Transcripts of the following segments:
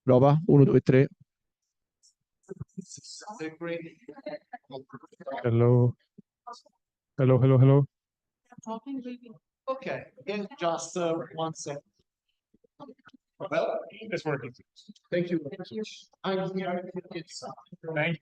Prova, 1, 2, 3. Hello. Hello, hello, hello. Okay, in just 1 second. Well, It's working. thank you. I'm here. It's Thank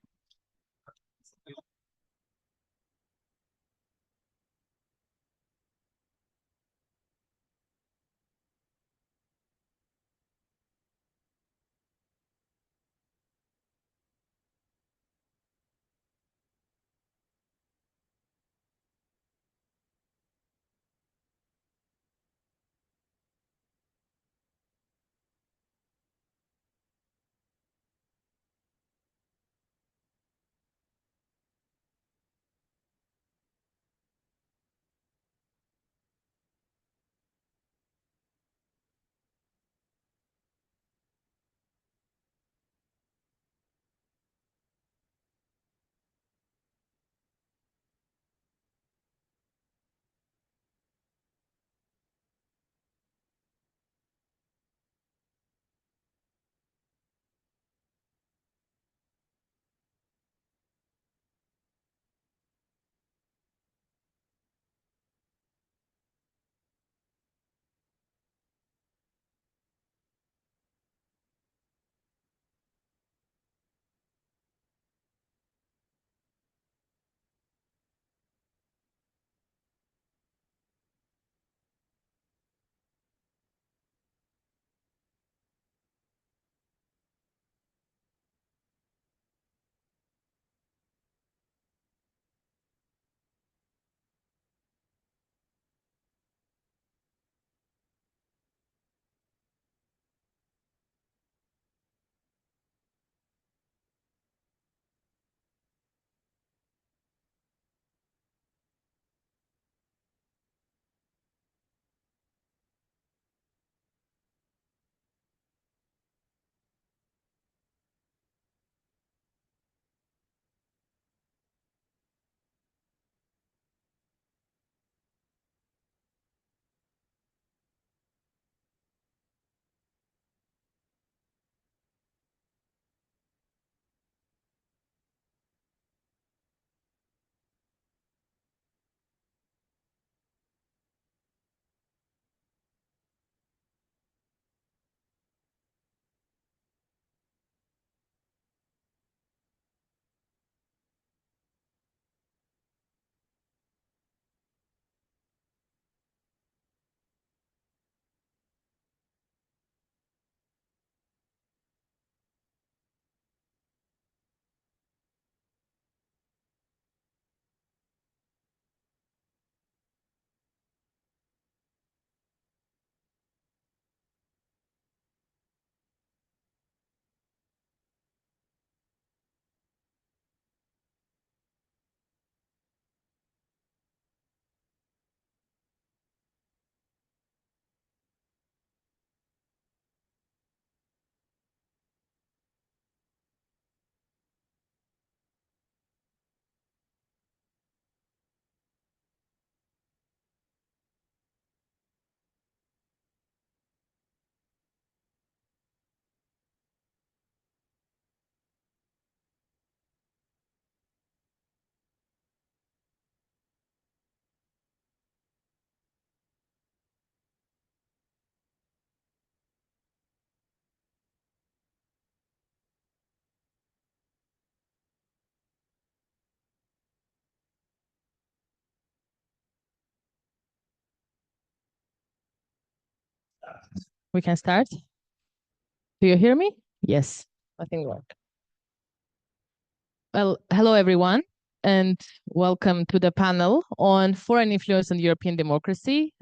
We can start. Do you hear me? Yes, I think we're. Well, hello everyone, and welcome to the panel on foreign influence on European democracy.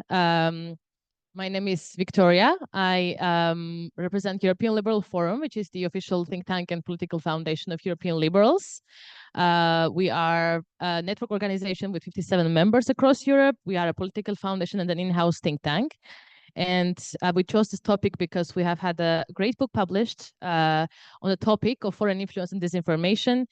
My name is Victoria. I represent European Liberal Forum, which is the official think tank and political foundation of European liberals. We are a network organization with 57 members across Europe. We are a political foundation and an in-house think tank. And we chose this topic because we have had a great book published on the topic of foreign influence and disinformation,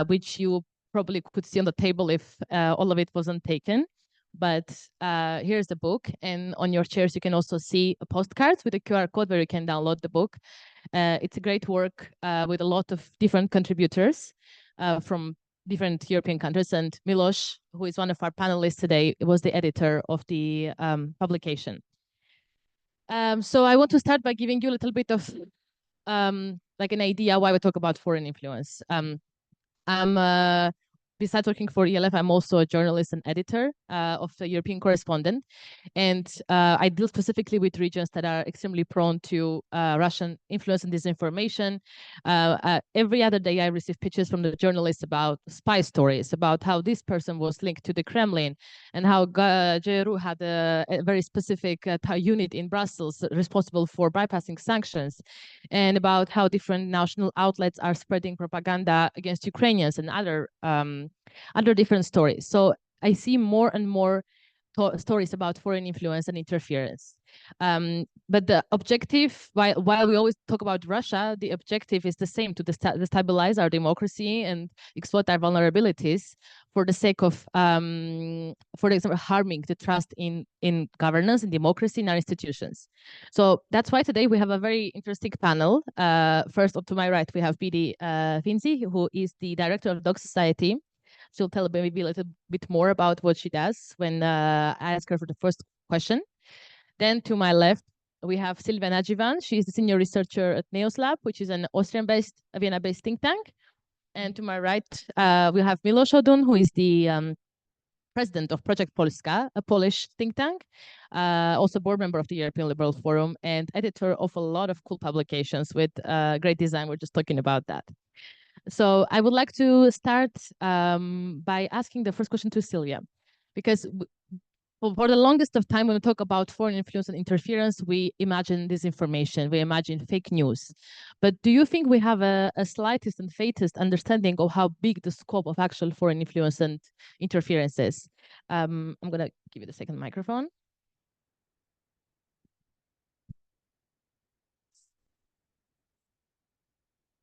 which you probably could see on the table if all of it wasn't taken. But here's the book, and on your chairs you can also see a postcard with a QR code where you can download the book. It's a great work with a lot of different contributors from different European countries, and Milos, who is one of our panelists today, was the editor of the publication. So I want to start by giving you a little bit of like an idea why we talk about foreign influence. I'm besides working for ELF, I'm also a journalist and editor of the European Correspondent. And I deal specifically with regions that are extremely prone to Russian influence and disinformation. Every other day, I receive pitches from the journalists about spy stories, about how this person was linked to the Kremlin, and how GRU had a very specific unit in Brussels responsible for bypassing sanctions, and about how different national outlets are spreading propaganda against Ukrainians and other different stories. So I see more and more stories about foreign influence and interference. But the objective, while we always talk about Russia, the objective is the same, to destabilize our democracy and exploit our vulnerabilities for the sake of, for example, harming the trust in governance and democracy in our institutions. So that's why today we have a very interesting panel. First, to my right, we have Pidi Finzi, who is the director of Dog Society. She'll tell maybe a little bit more about what she does when I ask her for the first question. Then to my left, we have Silvia Najivan. She is the senior researcher at Neos Lab, which is an Austrian-based, Vienna-based think tank. And to my right, we have Milos Odun, who is the president of Project Polska, a Polish think tank, also board member of the European Liberal Forum, and editor of a lot of cool publications with great design. We're just talking about that. So I would like to start by asking the first question to Silvia, because for the longest of time, when we talk about foreign influence and interference, we imagine disinformation, we imagine fake news. But do you think we have a slightest and faintest understanding of how big the scope of actual foreign influence and interference is? I'm going to give you the second microphone.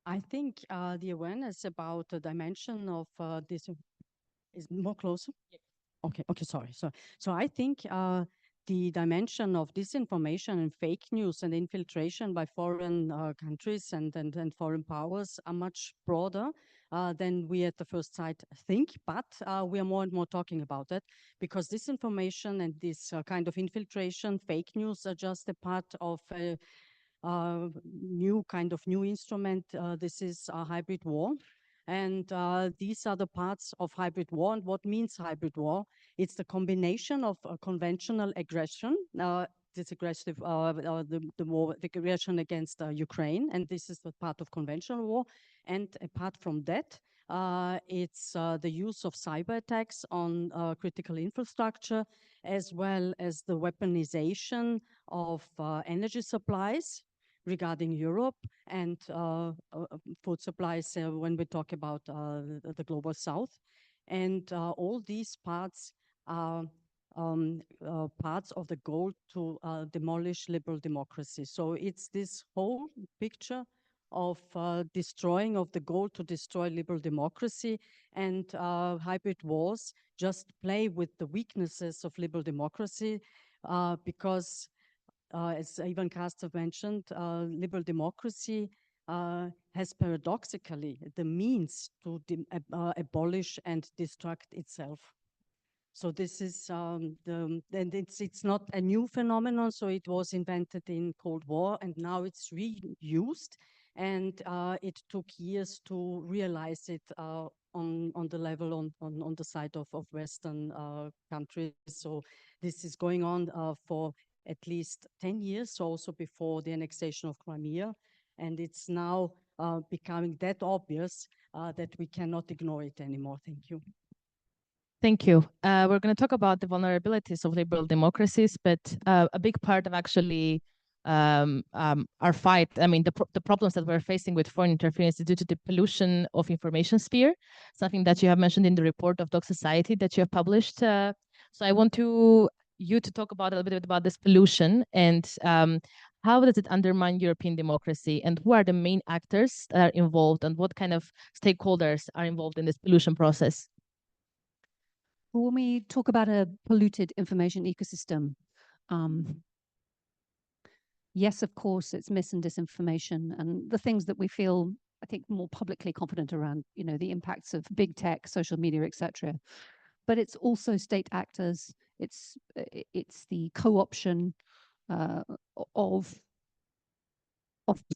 I think the awareness about the dimension of this is more closer. Yes. Okay, sorry. So I think the dimension of disinformation and fake news and infiltration by foreign countries and foreign powers are much broader than we at the first sight think, but we are more and more talking about it, because disinformation and this kind of infiltration, fake news, are just a part of a new instrument. This is a hybrid war. And these are the parts of hybrid war. And what means hybrid war? It's the combination of conventional aggression, this aggressive, the aggression against Ukraine, and this is the part of conventional war. And apart from that, it's the use of cyber attacks on critical infrastructure, as well as the weaponization of energy supplies regarding Europe, and food supplies when we talk about the global south. And all these parts are parts of the goal to demolish liberal democracy. So it's this whole picture of destroying, of the goal to destroy liberal democracy, and hybrid wars just play with the weaknesses of liberal democracy, because as Ivan Krastev mentioned, liberal democracy has paradoxically the means to abolish and destruct itself. So this is and it's not a new phenomenon. So it was invented in Cold War, and now it's reused. And it took years to realize it on the level on the side of Western countries. So this is going on for at least 10 years, so also before the annexation of Crimea. And it's now becoming that obvious that we cannot ignore it anymore. Thank you. Thank you. We're going to talk about the vulnerabilities of liberal democracies, but a big part of actually our fight, I mean, the problems that we're facing with foreign interference is due to the pollution of information sphere, something that you have mentioned in the report of Doc Society that you have published. So I want you to talk about a little bit about this pollution and how does it undermine European democracy, and who are the main actors that are involved, and what kind of stakeholders are involved in this pollution process? When we talk about a polluted information ecosystem, yes, of course, it's mis and disinformation and the things that we feel, I think, more publicly confident around, you know, the impacts of big tech, social media, etc. But it's also state actors. It's the co-option of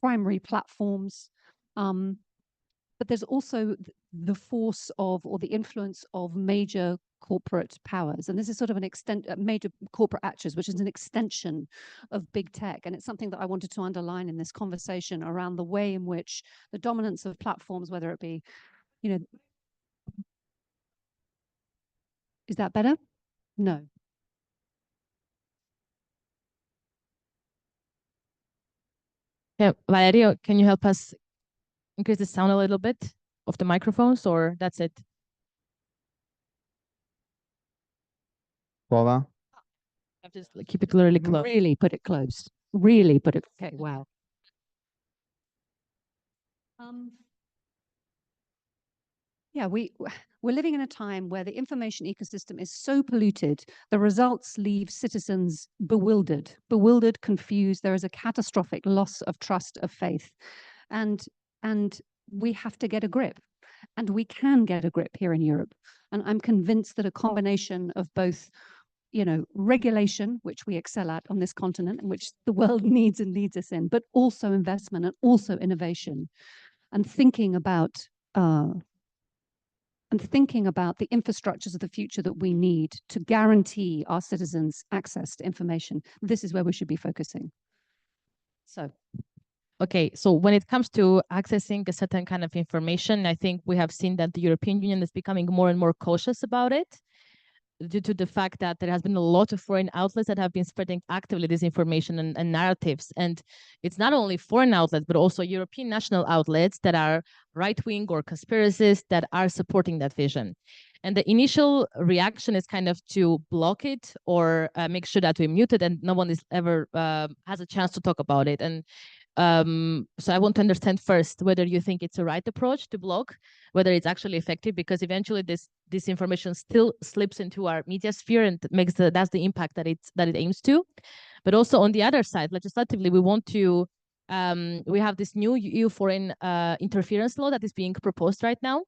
primary platforms. But there's also the force of, or the influence of, major corporate powers. And this is sort of an major corporate actors, which is an extension of big tech. And it's something that I wanted to underline in this conversation around the way in which the dominance of platforms, whether it be, you know, is that better? No. Yeah, Valerio, can you help us increase the sound a little bit of the microphones, or that's it? Prova. I've just keep it really close. Really put it close. Really put it. Okay, wow. Yeah, we're living in a time where the information ecosystem is so polluted, the results leave citizens bewildered, confused. There is a catastrophic loss of trust, of faith. And we have to get a grip. And we can get a grip here in Europe. And I'm convinced that a combination of both, you know, regulation, which we excel at on this continent, and which the world needs and leads us in, but also investment and also innovation, and thinking about the infrastructures of the future that we need to guarantee our citizens access to information. This is where we should be focusing. So. Okay, so when it comes to accessing a certain kind of information, I think we have seen that the European Union is becoming more and more cautious about it, due to the fact that there has been a lot of foreign outlets that have been spreading actively disinformation and narratives. And it's not only foreign outlets, but also European national outlets that are right-wing or conspiracists that are supporting that vision. And the initial reaction is kind of to block it or make sure that we mute it and no one is ever has a chance to talk about it. And so I want to understand first whether you think it's the right approach to block, whether it's actually effective, because eventually this information still slips into our media sphere and makes that's the impact that it aims to. But also on the other side, legislatively, we want to we have this new EU foreign interference law that is being proposed right now,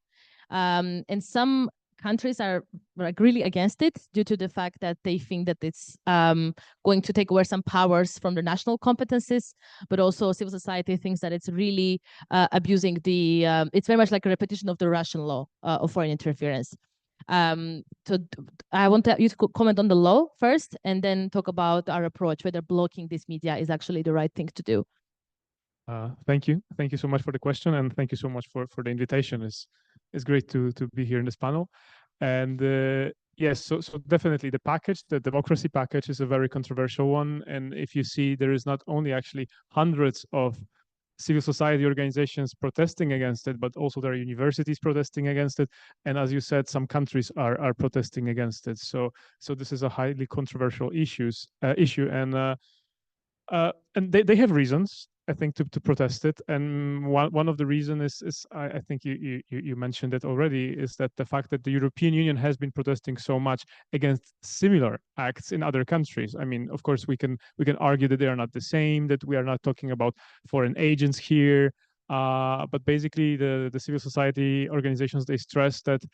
and some countries are like really against it due to the fact that they think that it's going to take away some powers from the national competencies, but also civil society thinks that it's really abusing the, it's very much like a repetition of the Russian law of foreign interference. So I want you to comment on the law first and then talk about our approach, whether blocking this media is actually the right thing to do. Thank you. Thank you so much for the question, and thank you so much for the invitation. It's great to be here in this panel. And yes, so definitely the package, the democracy package, is a very controversial one. And if you see, there is not only actually hundreds of civil society organizations protesting against it, but also there are universities protesting against it. And as you said, some countries are protesting against it. So this is a highly controversial issue, and they have reasons, I think, to protest it. And one of the reasons is I think you mentioned it already, is that the fact that the European Union has been protesting so much against similar acts in other countries. I mean, of course, we can argue that they are not the same, that we are not talking about foreign agents here. But basically, the civil society organizations, they stress that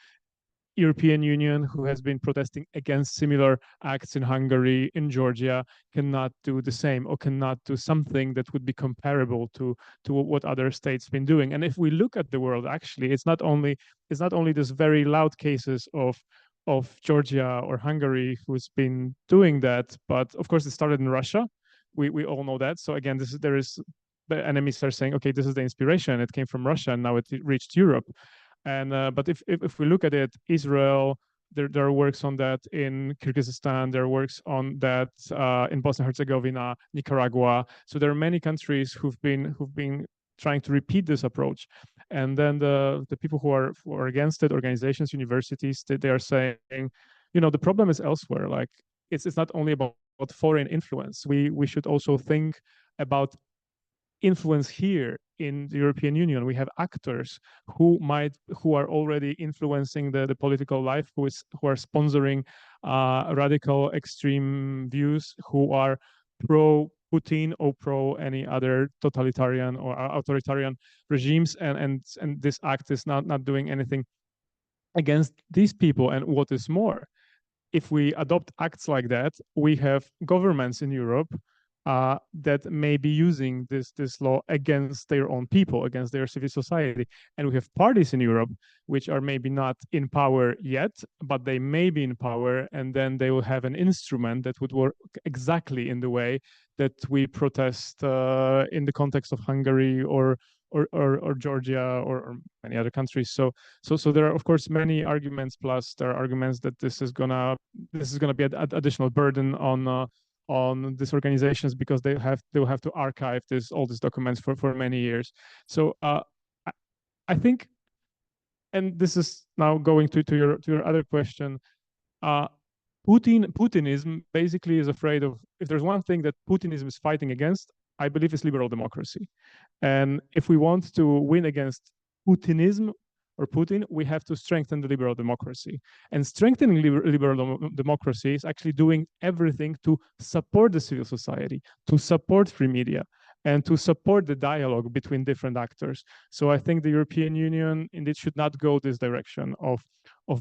European Union, who has been protesting against similar acts in Hungary, in Georgia, cannot do the same, or cannot do something that would be comparable to what other states been doing. And if we look at the world, actually, it's not only this very loud cases of of Georgia or Hungary who's been doing that, but of course it started in Russia. We all know that. So again, the enemies are saying, okay, this is the inspiration. It came from Russia, and now it reached Europe. And but if we look at it, Israel, there are works on that in Kyrgyzstan. There are works on that in Bosnia and Herzegovina, Nicaragua. So there are many countries who've been trying to repeat this approach. And then the people who are against it, organizations, universities, they are saying, the problem is elsewhere. Like it's not only about foreign influence. We should also think about influence here in the European Union. We have actors who are already influencing the political life, who are sponsoring radical extreme views, who are pro Putin or pro any other totalitarian or authoritarian regimes, and this act is not doing anything against these people. And what is more, if we adopt acts like that, we have governments in Europe that may be using this law against their own people, against their civil society. And we have parties in Europe which are maybe not in power yet, but they may be in power, and then they will have an instrument that would work exactly in the way that we protest in the context of Hungary or Georgia or many other countries. So there are of course many arguments. Plus there are arguments that this is gonna be an additional burden on these organizations, because they'll have to archive all these documents for many years. So I think, and this is now going to your other question. Putinism basically is afraid of, if there's one thing that Putinism is fighting against, I believe it's liberal democracy. And if we want to win against Putinism or Putin, we have to strengthen the liberal democracy. And strengthening liberal democracy is actually doing everything to support the civil society, to support free media, and to support the dialogue between different actors. So I think the European Union indeed should not go this direction of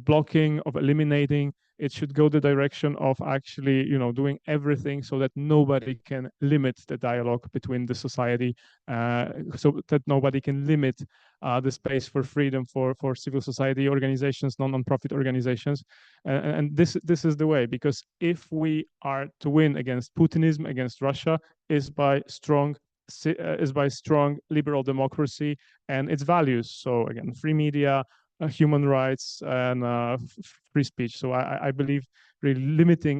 blocking, of eliminating. It should go the direction of actually, doing everything so that nobody can limit the dialogue between the society, so that nobody can limit the space for freedom for civil society organizations, non-profit organizations. And this is the way, because if we are to win against Putinism, against Russia, is by strong liberal democracy and its values. So again, free media, human rights, and free speech. So I believe really limiting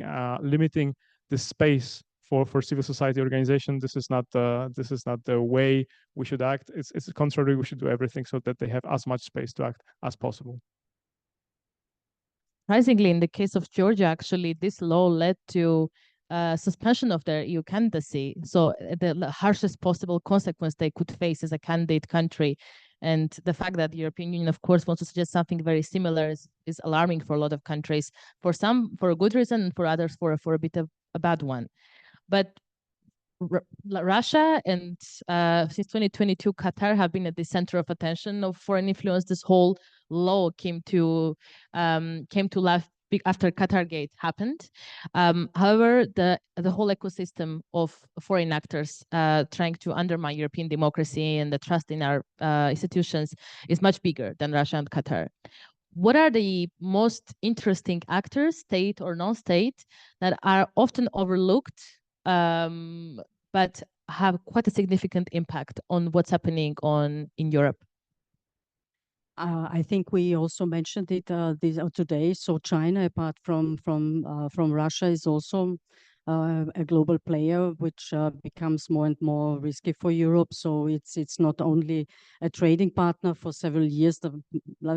the space for civil society organization. This is not the way we should act. It's the contrary. We should do everything so that they have as much space to act as possible. Surprisingly, in the case of Georgia, actually, this law led to suspension of their EU candidacy. So the harshest possible consequence they could face as a candidate country. And the fact that the European Union, of course, wants to suggest something very similar is alarming for a lot of countries. For some, for a good reason, and for others, for a bit of a bad one. But Russia and since 2022, Qatar have been at the center of attention of foreign influence. This whole law came to life after Qatargate happened. However, the whole ecosystem of foreign actors trying to undermine European democracy and the trust in our institutions is much bigger than Russia and Qatar. What are the most interesting actors, state or non-state, that are often overlooked but have quite a significant impact on what's happening in Europe? I think we also mentioned it today. So China, apart from Russia, is also a global player, which becomes more and more risky for Europe. So it's not only a trading partner for several years, the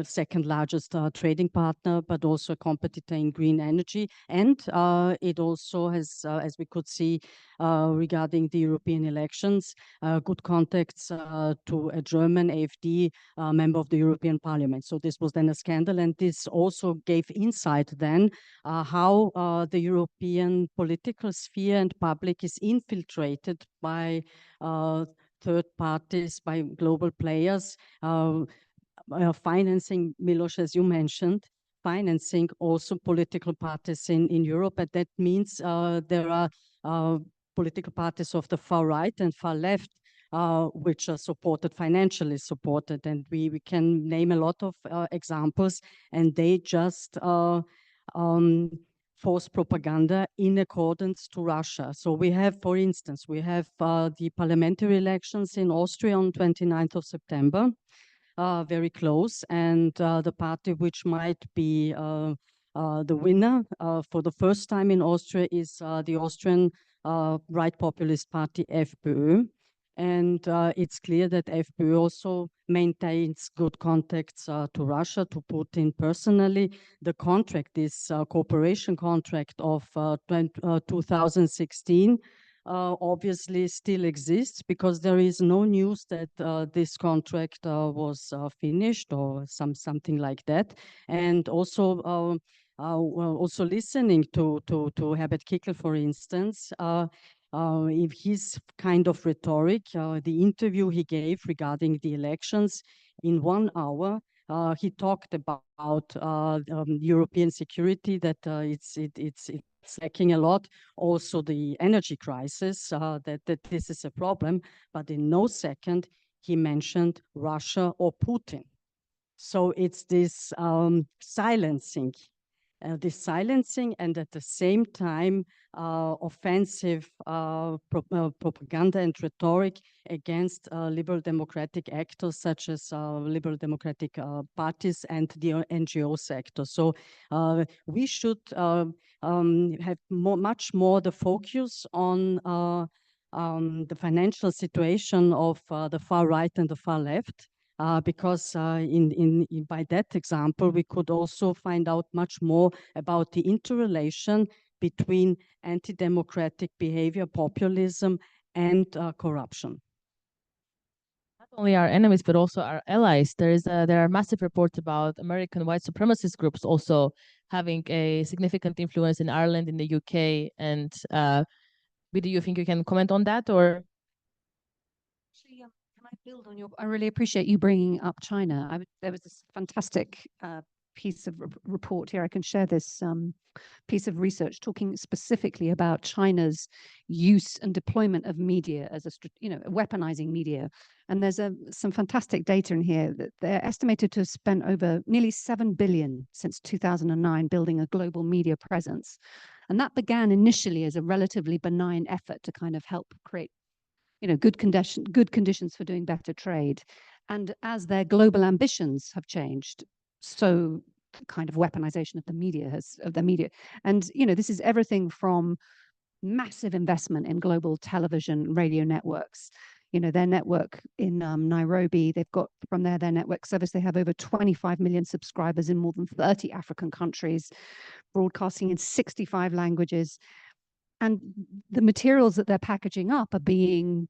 second largest trading partner, but also a competitor in green energy. And it also has, as we could see regarding the European elections, good contacts to a German AfD member of the European Parliament. So this was then a scandal, and this also gave insight then how the European political sphere and public is infiltrated by third parties, by global players, financing, Milos, as you mentioned, financing also political parties in Europe. And that means there are political parties of the far right and far left which are financially supported. And we can name a lot of examples, and they just false propaganda in accordance to Russia. So we have, for instance, we have the parliamentary elections in Austria on 29th of September, very close, and the party which might be the winner for the first time in Austria is the Austrian right populist party FPÖ. And it's clear that FPÖ also maintains good contacts to Russia, to Putin personally. The contract, this cooperation contract of 2016, obviously still exists because there is no news that this contract was finished or something like that. And also, also listening to Herbert Kickl, for instance, if his kind of rhetoric, the interview he gave regarding the elections in 1 hour, he talked about European security, that it's lacking a lot. Also the energy crisis, that this is a problem, but in no second he mentioned Russia or Putin. So it's this silencing and at the same time offensive propaganda and rhetoric against liberal democratic actors such as liberal democratic parties and the NGO sector. So we should have much more the focus on the financial situation of the far right and the far left. Because by that example, we could also find out much more about the interrelation between anti-democratic behavior, populism, and corruption. Not only our enemies, but also our allies. There are massive reports about American white supremacist groups also having a significant influence in Ireland, in the UK. And do you think you can comment on that, or? Actually, can I build on your? I really appreciate you bringing up China. There was this fantastic piece of report here. I can share this piece of research talking specifically about China's use and deployment of media as weaponizing media. And there's some fantastic data in here that they're estimated to have spent over nearly 7 billion since 2009 building a global media presence. And that began initially as a relatively benign effort to kind of help create good conditions for doing better trade. And as their global ambitions have changed, so kind of weaponization of the media And, this is everything from massive investment in global television, radio networks. Their network in Nairobi, they've got from their network service, they have over 25 million subscribers in more than 30 African countries, broadcasting in 65 languages. And the materials that they're packaging up are being,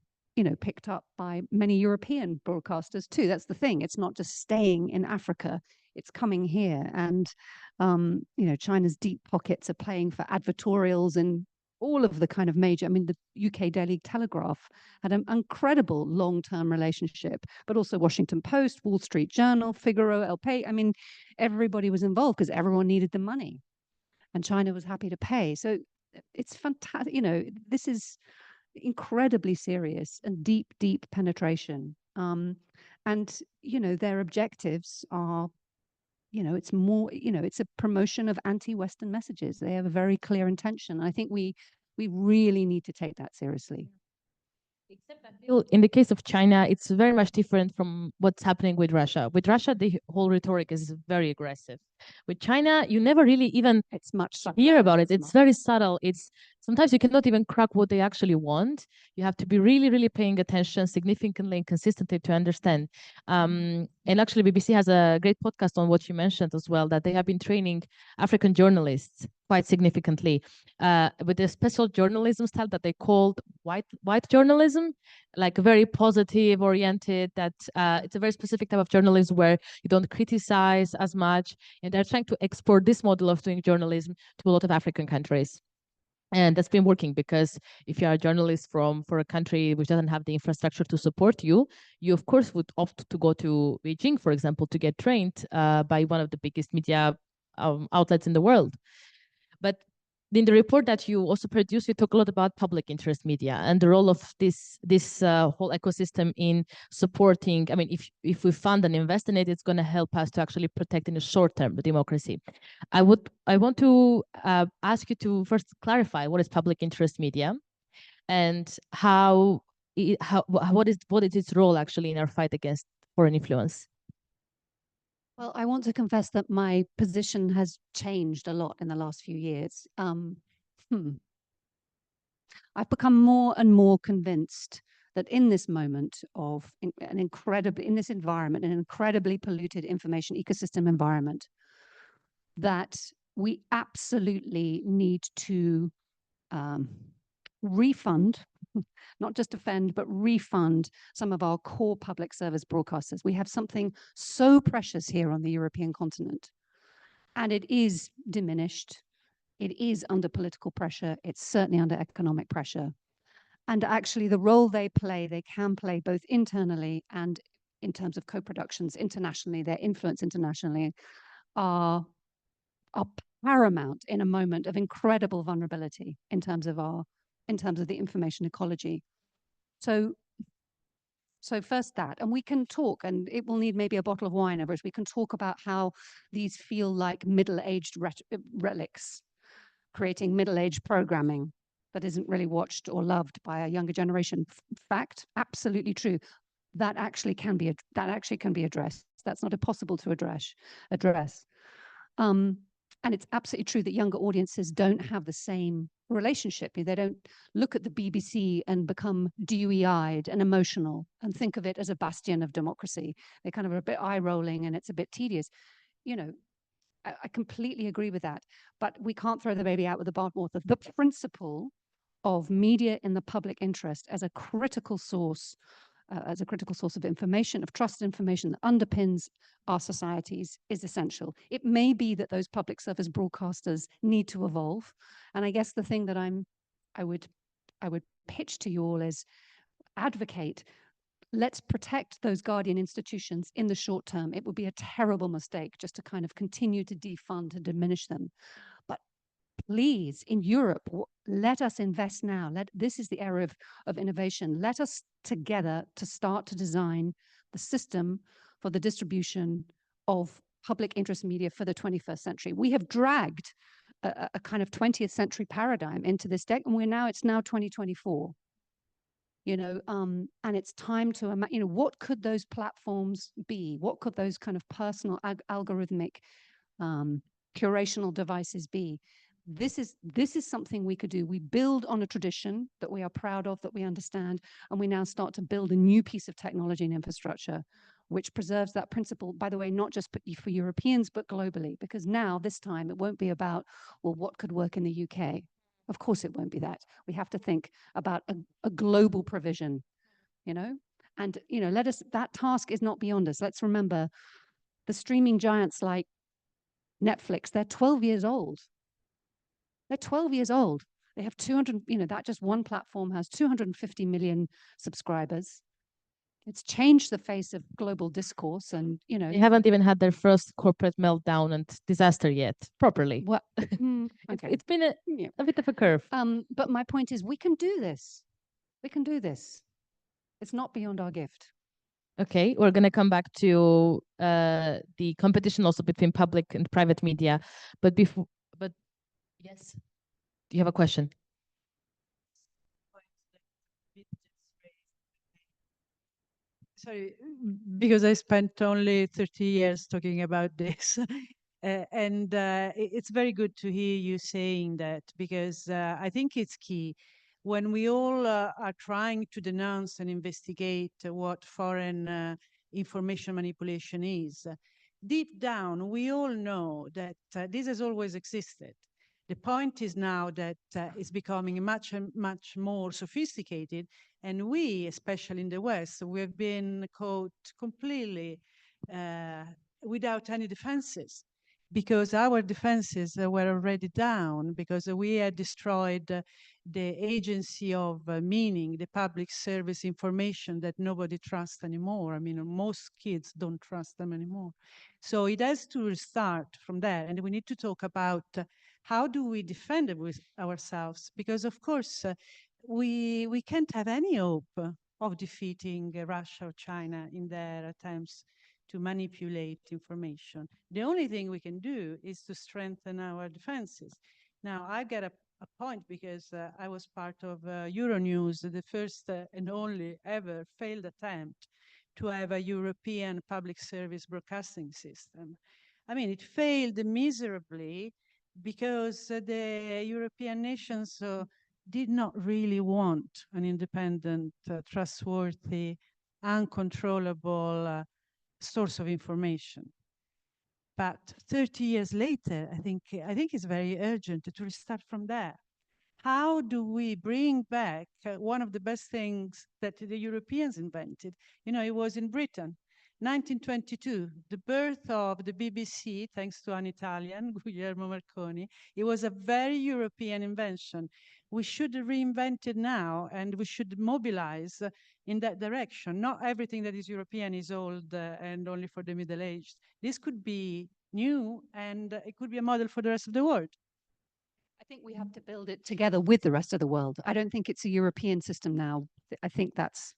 picked up by many European broadcasters too. That's the thing. It's not just staying in Africa. It's coming here. And, China's deep pockets are playing for advertorials and all of the kind of major, the UK Daily Telegraph had an incredible long-term relationship, but also Washington Post, Wall Street Journal, Figaro, El Pay. Everybody was involved because everyone needed the money and China was happy to pay. So it's fantastic. This is incredibly serious and deep penetration. And, their objectives are, it's more, it's a promotion of anti-Western messages. They have a very clear intention. I think we really need to take that seriously. Except I feel in the case of China, it's very much different from what's happening with Russia. With Russia, the whole rhetoric is very aggressive. With China, you never really even hear about it. It's very subtle. Sometimes you cannot even crack what they actually want. You have to be really paying attention significantly and consistently to understand. And actually, BBC has a great podcast on what you mentioned as well, that they have been training African journalists quite significantly with a special journalism style that they called white journalism, like very positive oriented, that it's a very specific type of journalism where you don't criticize as much. And they're trying to export this model of doing journalism to a lot of African countries. And that's been working because if you are a journalist for a country which doesn't have the infrastructure to support you, you of course would opt to go to Beijing, for example, to get trained by one of the biggest media outlets in the world. But in the report that you also produced, you talk a lot about public interest media and the role of this whole ecosystem in supporting. I mean, if we fund and invest in it, it's going to help us to actually protect in the short term the democracy. I want to ask you to first clarify what is public interest media, and what is its role actually in our fight against foreign influence. Well, I want to confess that my position has changed a lot in the last few years. I've become more and more convinced that in this moment of in this environment, an incredibly polluted information ecosystem environment, that we absolutely need to refund, not just defend, but refund some of our core public service broadcasters. We have something so precious here on the European continent, and it is diminished. It is under political pressure. It's certainly under economic pressure. And actually the role they can play both internally and in terms of co-productions internationally, their influence internationally are paramount in a moment of incredible vulnerability in terms of the information ecology. So first that, and we can talk, and it will need maybe a bottle of wine over it. We can talk about how these feel like middle-aged relics, creating middle-aged programming that isn't really watched or loved by a younger generation. Fact, absolutely true. That actually can be addressed. That's not impossible to address. And it's absolutely true that younger audiences don't have the same relationship. They don't look at the BBC and become dewy-eyed and emotional and think of it as a bastion of democracy. They kind of are a bit eye-rolling and it's a bit tedious. You know, I completely agree with that, but we can't throw the baby out with the bathwater. The principle of media in the public interest as a critical source of information, of trusted information that underpins our societies is essential. It may be that those public service broadcasters need to evolve. And I guess the thing that I would pitch to you all is advocate, let's protect those guardian institutions in the short term. It would be a terrible mistake just to kind of continue to defund and diminish them. But please, in Europe, let us invest now. This is the era of innovation. Let us together to start to design the system for the distribution of public interest media for the 21st century. We have dragged a kind of 20th century paradigm into this deck, and it's now 2024. You know, and it's time to imagine, you know, what could those platforms be? What could those kind of personal algorithmic curational devices be? This is something we could do. We build on a tradition that we are proud of, that we understand, and we now start to build a new piece of technology and infrastructure which preserves that principle, by the way, not just for Europeans, but globally, because now this time it won't be about, well, what could work in the UK? Of course it won't be that. We have to think about a global provision, you know, and, you know, that task is not beyond us. Let's remember the streaming giants like Netflix, they're 12 years old. They're 12 years old. They have 200, you know, that just one platform has 250 million subscribers. It's changed the face of global discourse, and, you know. They haven't even had their first corporate meltdown and disaster yet, properly. Well, okay. It's been a bit of a curve. But my point is, we can do this. We can do this. It's not beyond our gift. Okay, we're going to come back to the competition also between public and private media. But yes, do you have a question? Sorry, because I spent only 30 years talking about this. And it's very good to hear you saying that, because I think it's key. When we all are trying to denounce and investigate what foreign information manipulation is, deep down, we all know that this has always existed. The point is now that it's becoming much more sophisticated, and we, especially in the West, we have been caught completely without any defenses, because our defenses were already down, because we had destroyed the agency of meaning, the public service information that nobody trusts anymore. I mean, most kids don't trust them anymore. So it has to start from there, and we need to talk about How do we defend it with ourselves? Because of course, we can't have any hope of defeating Russia or China in their attempts to manipulate information. The only thing we can do is to strengthen our defenses. Now, I get a point because I was part of Euronews, the first and only ever failed attempt to have a European public service broadcasting system. I mean, it failed miserably because the European nations did not really want an independent, trustworthy, uncontrollable source of information. But 30 years later, I think it's very urgent to restart from there. How do we bring back one of the best things that the Europeans invented? You know, it was in Britain, 1922, the birth of the BBC, thanks to an Italian, Guglielmo Marconi. It was a very European invention. We should reinvent it now, and we should mobilize in that direction. Not everything that is European is old and only for the middle-aged. This could be new, and it could be a model for the rest of the world. I think we have to build it together with the rest of the world. I don't think it's a European system now. I think that's,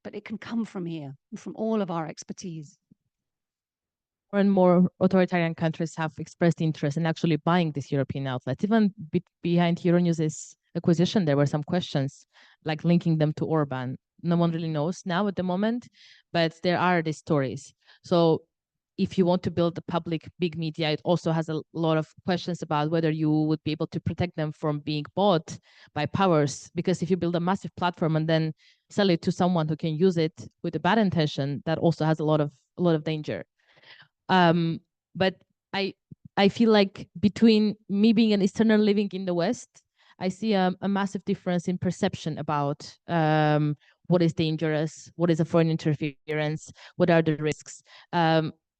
but it can come from here, from all of our expertise. More and more authoritarian countries have expressed interest in actually buying these European outlets. Even behind Euronews's acquisition, there were some questions, like linking them to Orban. No one really knows now at the moment, but there are these stories. So if you want to build the public big media, it also has a lot of questions about whether you would be able to protect them from being bought by powers. Because if you build a massive platform and then sell it to someone who can use it with a bad intention, that also has a lot of danger. But I feel like between me being an Easterner living in the West, I see a massive difference in perception about what is dangerous, what is a foreign interference, what are the risks.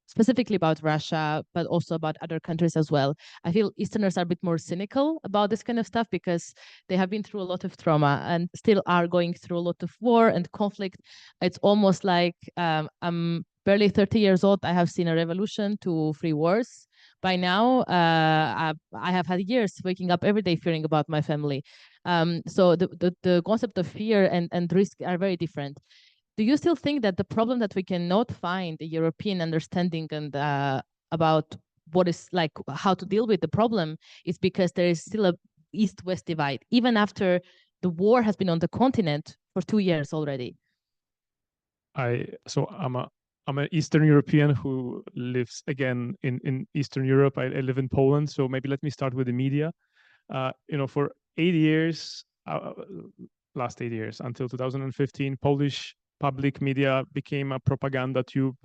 Specifically about Russia, but also about other countries as well. I feel Easterners are a bit more cynical about this kind of stuff because they have been through a lot of trauma and still are going through a lot of war and conflict. It's almost like I'm barely 30 years old. I have seen a revolution to 3 wars. By now, I have had years waking up every day fearing about my family. So the concept of fear and risk are very different. Do you still think that the problem that we cannot find a European understanding and about what is like how to deal with the problem is because there is still a East-West divide, even after the war has been on the continent for 2 years already? I'm an Eastern European who lives again in Eastern Europe. I live in Poland, so maybe let me start with the media. For 8 years, last 8 years until 2015, Polish public media became a propaganda tube,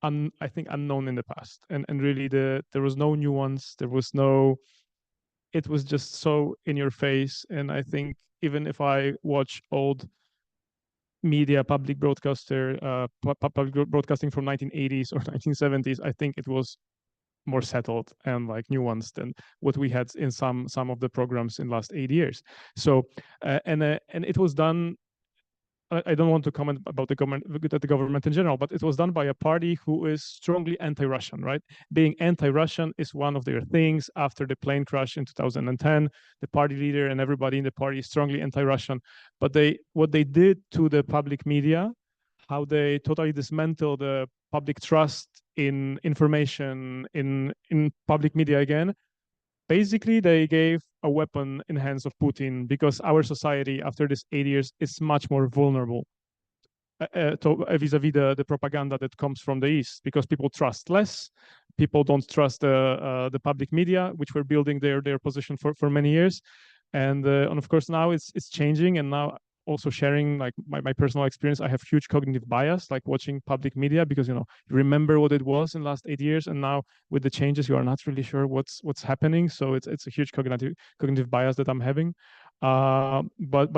I think unknown in the past, and really there was no nuance. It was just so in your face. And I think even if I watch old media, public broadcasting from 1980s or 1970s, I think it was more settled and like nuanced than what we had in some of the programs in the last 8 years. So and it was done. I don't want to comment about the government in general, but it was done by a party who is strongly anti-Russian, right? Being anti-Russian is one of their things. After the plane crash in 2010, the party leader and everybody in the party is strongly anti-Russian. But what they did to the public media, how they totally dismantled the public trust in information in public media again. Basically, they gave a weapon in hands of Putin because our society, after this 8 years, is much more vulnerable vis-a-vis the propaganda that comes from the East, because people trust less. People don't trust the public media, which were building their position for many years. And of course, now it's changing. And now also sharing like my personal experience, I have huge cognitive bias, like watching public media, because you remember what it was in the last 8 years, and now with the changes you are not really sure what's happening. So it's a huge cognitive bias that I'm having. But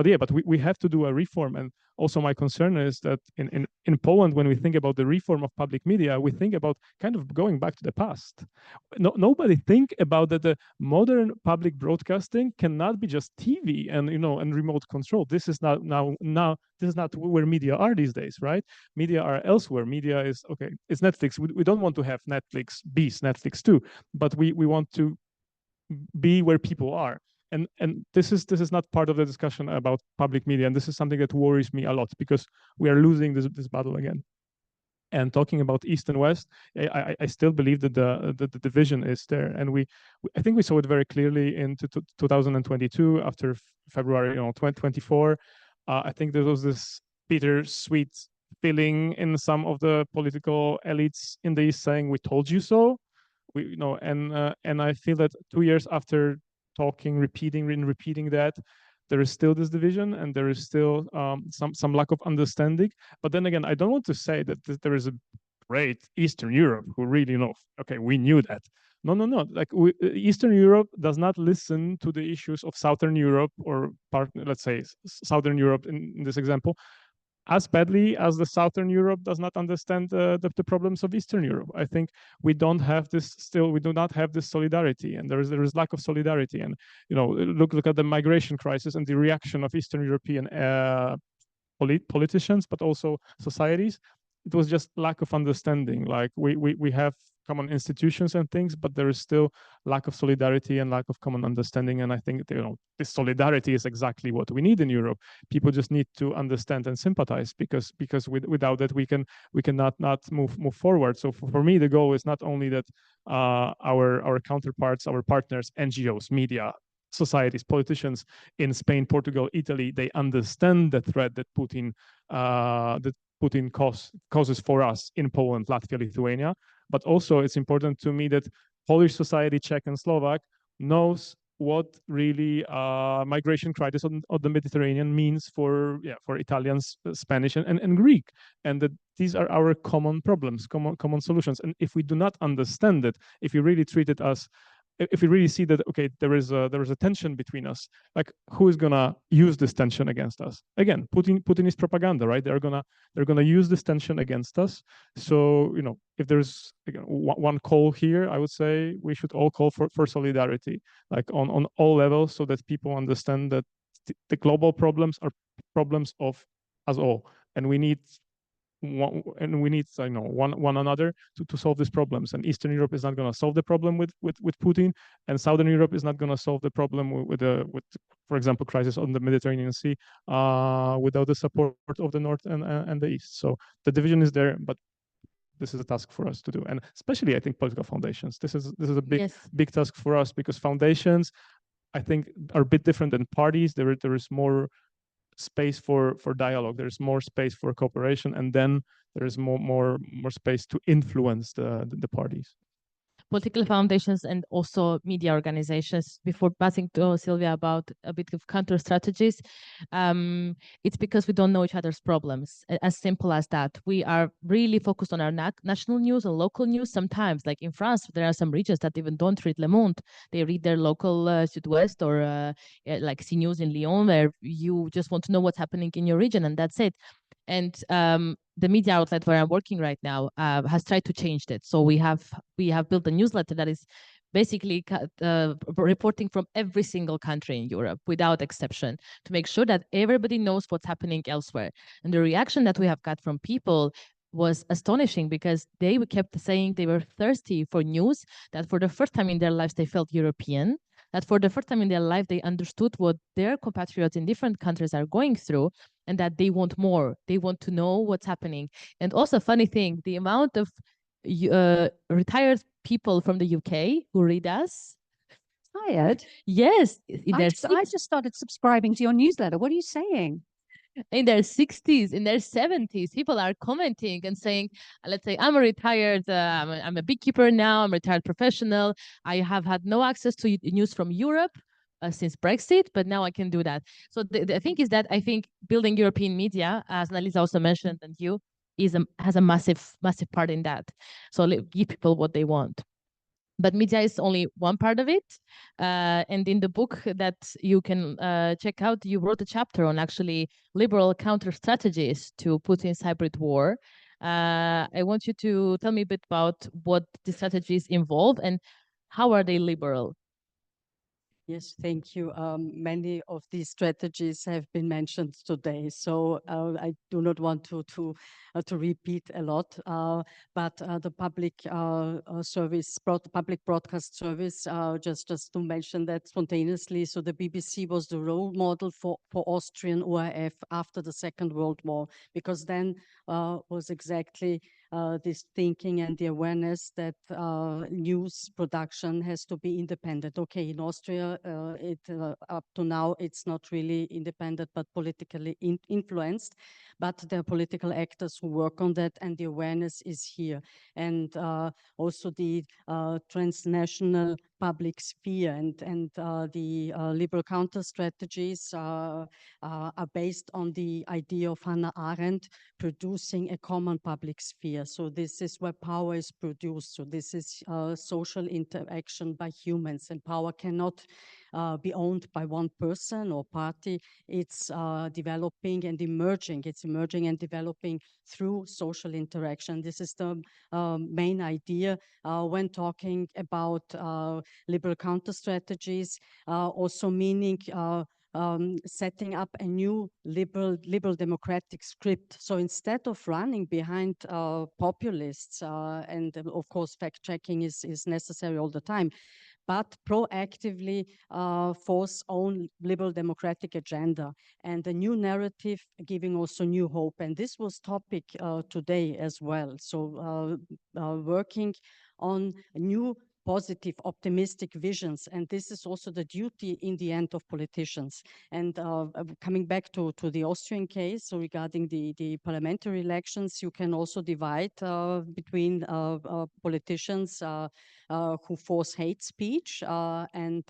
we have to do a reform. And also my concern is that in Poland, when we think about the reform of public media, we think about kind of going back to the past. Nobody think about that the modern public broadcasting cannot be just TV and and remote control. This is not this is not where media are these days, right? Media are elsewhere. Media is okay. It's Netflix. We don't want to have Netflix beast Netflix too, but we want to be where people are. And this is not part of the discussion about public media, and this is something that worries me a lot, because we are losing this battle again. And talking about East and West, I still believe that the division is there, and I think we saw it very clearly in 2022 after February 2024. I think there was this bittersweet feeling in some of the political elites in the East saying, "We told you so." And I feel that 2 years after talking, repeating that, there is still this division, and there is still some lack of understanding. But then again, I don't want to say that there is a great Eastern Europe who really know. Okay, we knew that. No. Like Eastern Europe does not listen to the issues of Southern Europe, or let's say Southern Europe in this example, as badly as the Southern Europe does not understand the problems of Eastern Europe. I think we do not have this solidarity, and there is lack of solidarity. And look at the migration crisis and the reaction of Eastern European politicians, but also societies. It was just lack of understanding. Like we have common institutions and things, but there is still lack of solidarity and lack of common understanding. And I think this solidarity is exactly what we need in Europe. People just need to understand and sympathize, because without that we cannot move forward. So for me, the goal is not only that our counterparts, our partners, NGOs, media, societies, politicians in Spain, Portugal, Italy, they understand the threat that Putin causes for us in Poland, Latvia, Lithuania. But also it's important to me that Polish society, Czech and Slovak, knows what really migration crisis on the Mediterranean means for Italians, Spanish and Greek, and that these are our common problems, common solutions. And if we do not understand it, if we really treat it as, if we really see that, okay, there is a tension between us, like who is gonna use this tension against us? Again, Putin is propaganda, right? They're gonna use this tension against us. So if there's again one call here, I would say we should all call for solidarity, like on all levels, so that people understand that the global problems are problems of us all, and we need one another to solve these problems. And Eastern Europe is not going to solve the problem with Putin, and Southern Europe is not going to solve the problem with for example, crisis on the Mediterranean Sea without the support of the North and the East. So the division is there, but this is a task for us to do, and especially I think political foundations. This is a big task for us, because foundations, I think, are a bit different than parties. There is more space for dialogue. There's more space for cooperation, and then there is more space to influence the parties. Political foundations and also media organizations. Before passing to Sylvia about a bit of counter strategies, it's because we don't know each other's problems. As simple as that. We are really focused on our national news and local news. Sometimes, like in France, there are some regions that even don't read Le Monde. They read their local Sud-Ouest or like CNews in Lyon, where you just want to know what's happening in your region, and that's it. And the media outlet where I'm working right now has tried to change that. So we have built a newsletter that is basically reporting from every single country in Europe without exception, to make sure that everybody knows what's happening elsewhere. And the reaction that we have got from people was astonishing, because they kept saying they were thirsty for news, that for the first time in their lives they felt European, that for the first time in their life they understood what their compatriots in different countries are going through, and that they want more. They want to know what's happening. And also, funny thing, the amount of retired people from the UK who read us. Tired? Yes. I just started subscribing to your newsletter. What are you saying? In their 60s, in their 70s, people are commenting and saying, let's say, I'm a retired, I'm a beekeeper now, I'm a retired professional. I have had no access to news from Europe since Brexit, but now I can do that. So the thing is that I think building European media, as Annalisa also mentioned, and you, has a massive part in that. So give people what they want. But media is only one part of it. And in the book that you can check out, you wrote a chapter on actually liberal counter strategies to Putin's hybrid war. I want you to tell me a bit about what the strategies involve and how are they liberal? Yes, thank you. Many of these strategies have been mentioned today, so I do not want to repeat a lot. But the public service, public broadcast service, just to mention that spontaneously. So the BBC was the role model for Austrian ORF after the Second World War, because then was exactly this thinking and the awareness that news production has to be independent. Okay, in Austria, up to now, it's not really independent, but politically influenced. But there are political actors who work on that, and the awareness is here. And also the transnational public sphere and the liberal counter strategies are based on the idea of Hannah Arendt, producing a common public sphere. So this is where power is produced. So this is social interaction by humans, and power cannot be owned by one person or party. It's developing and emerging. It's emerging and developing through social interaction. This is the main idea when talking about liberal counter strategies, also meaning setting up a new liberal democratic script. So instead of running behind populists, and of course fact checking is necessary all the time, but proactively force own liberal democratic agenda and a new narrative giving also new hope. And this was topic today as well. So working on new positive, optimistic visions. And this is also the duty in the end of politicians. And coming back to the Austrian case, so regarding the parliamentary elections, you can also divide between politicians who force hate speech and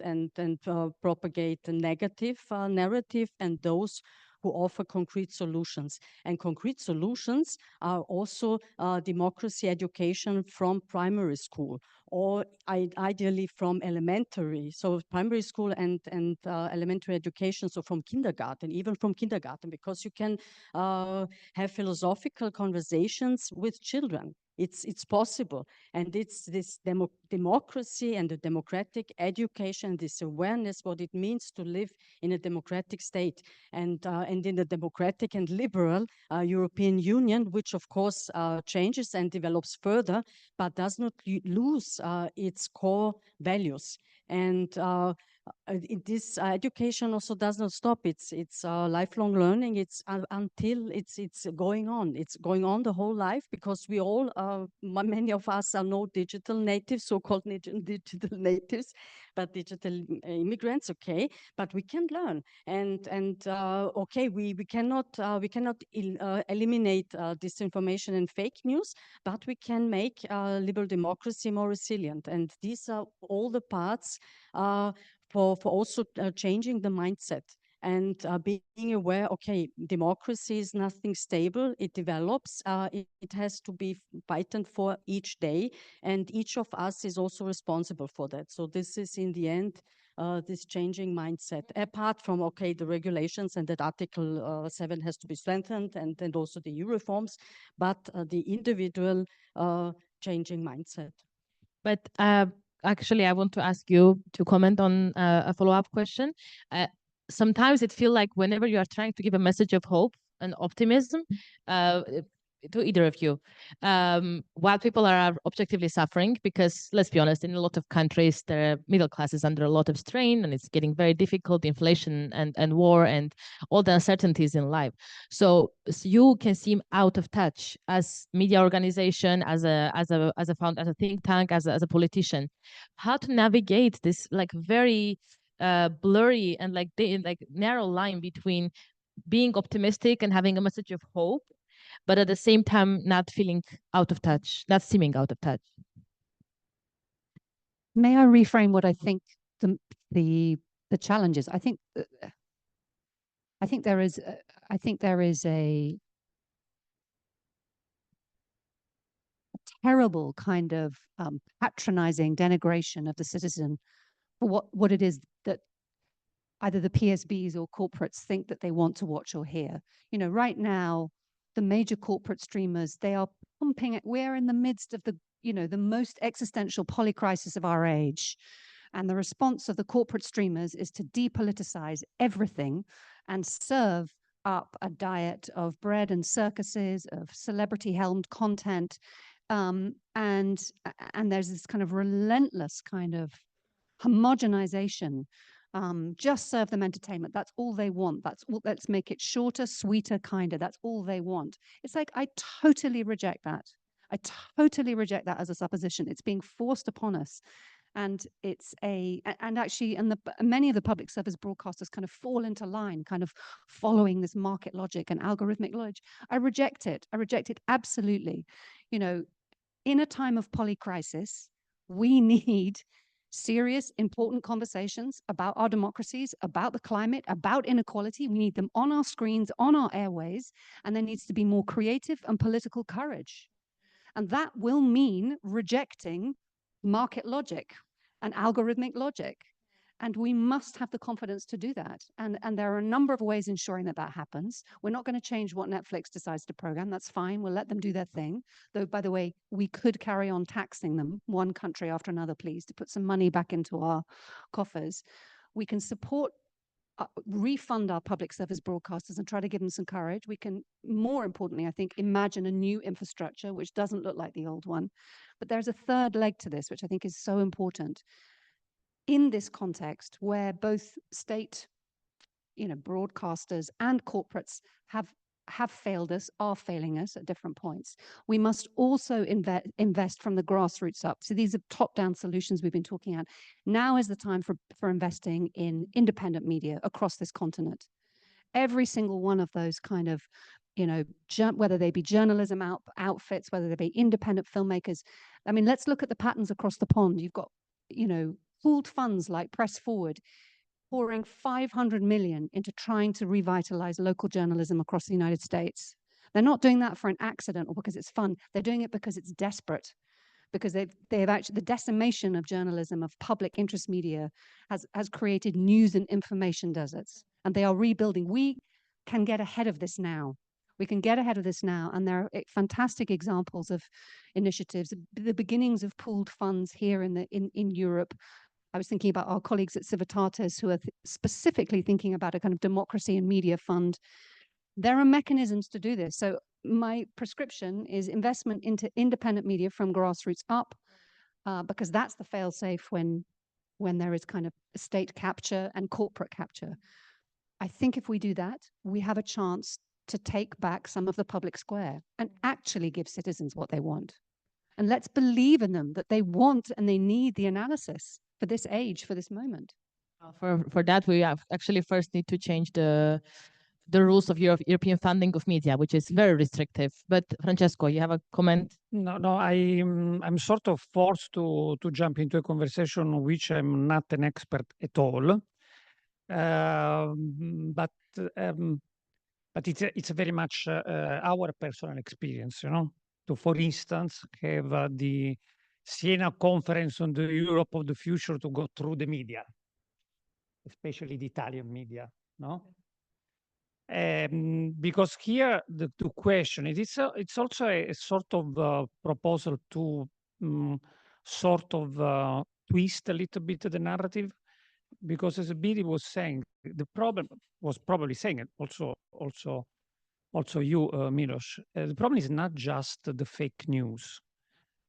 propagate a negative narrative, and those who offer concrete solutions. And concrete solutions are also democracy education from primary school, or ideally from elementary. So primary school and elementary education, so from kindergarten, even from kindergarten, because you can have philosophical conversations with children. It's possible. And it's this democracy and the democratic education, this awareness, what it means to live in a democratic state and in the democratic and liberal European Union, which of course changes and develops further, but does not lose its core values. And this education also does not stop. It's lifelong learning. It's until it's going on. It's going on the whole life, because we all, many of us are no digital natives, so-called digital natives, but digital immigrants. Okay, but we can learn. And okay, we cannot eliminate disinformation and fake news, but we can make liberal democracy more resilient. And these are all the parts for also changing the mindset and being aware, okay, democracy is nothing stable. It develops. It has to be fighting for each day. And each of us is also responsible for that. So this is in the end, this changing mindset, apart from, okay, the regulations and that Article 7 has to be strengthened, and also the EU reforms, but the individual changing mindset. But actually, I want to ask you to comment on a follow-up question. Sometimes it feels like whenever you are trying to give a message of hope and optimism to either of you, while people are objectively suffering, because let's be honest, in a lot of countries, the middle class is under a lot of strain and it's getting very difficult, inflation and war and all the uncertainties in life. So you can seem out of touch as media organization, as a think tank, as a politician. How to navigate this like very blurry and like narrow line between being optimistic and having a message of hope, but at the same time not feeling out of touch, not seeming out of touch? May I reframe what I think the challenge is? I think there is a terrible kind of patronizing denigration of the citizen for what it is that either the PSBs or corporates think that they want to watch or hear. You know, right now, the major corporate streamers, they are pumping it. We're in the midst of the most existential polycrisis of our age. And the response of the corporate streamers is to depoliticize everything and serve up a diet of bread and circuses, of celebrity-helmed content. And there's this kind of relentless kind of homogenization. Just serve them entertainment. That's all they want. That's all. Let's make it shorter, sweeter, kinder. That's all they want. It's like, I totally reject that. I totally reject that as a supposition. It's being forced upon us. And many of the public service broadcasters kind of fall into line, kind of following this market logic and algorithmic logic. I reject it. I reject it absolutely. You know, in a time of polycrisis, we need serious, important conversations about our democracies, about the climate, about inequality. We need them on our screens, on our airways, and there needs to be more creative and political courage. And that will mean rejecting market logic and algorithmic logic. And we must have the confidence to do that. And there are a number of ways ensuring that that happens. We're not going to change what Netflix decides to program. That's fine. We'll let them do their thing. Though, by the way, we could carry on taxing them one country after another, please, to put some money back into our coffers. We can support, refund our public service broadcasters and try to give them some courage. We can, more importantly, I think, imagine a new infrastructure which doesn't look like the old one. But there's a third leg to this, which I think is so important. In this context, where both state, broadcasters and corporates have failed us, are failing us at different points, we must also invest from the grassroots up. So these are top-down solutions we've been talking about. Now is the time for investing in independent media across this continent. Every single one of those kind of, whether they be journalism outfits, whether they be independent filmmakers. I mean, let's look at the patterns across the pond. You've got, pooled funds like Press Forward pouring 500 million into trying to revitalize local journalism across the United States. They're not doing that for an accident or because it's fun. They're doing it because it's desperate, because they've actually, the decimation of journalism, of public interest media has created news and information deserts, and they are rebuilding. We can get ahead of this now. We can get ahead of this now, and there are fantastic examples of initiatives, the beginnings of pooled funds here in Europe. I was thinking about our colleagues at Civitatis who are specifically thinking about a kind of democracy and media fund. There are mechanisms to do this. So my prescription is investment into independent media from grassroots up, because that's the fail-safe when there is kind of state capture and corporate capture. I think if we do that, we have a chance to take back some of the public square and actually give citizens what they want. And let's believe in them, that they want and they need the analysis for this age, for this moment. For that, we actually first need to change the rules of European funding of media, which is very restrictive. But Francesco, you have a comment? No, I'm sort of forced to jump into a conversation which I'm not an expert at all. But it's very much our personal experience, to, for instance, have the Siena Conference on the Europe of the future to go through the media, especially the Italian media, no? Because here the question is, it's also a sort of proposal to sort of twist a little bit the narrative, because as Bidi was saying, the problem was probably saying it also you, Milos, the problem is not just the fake news.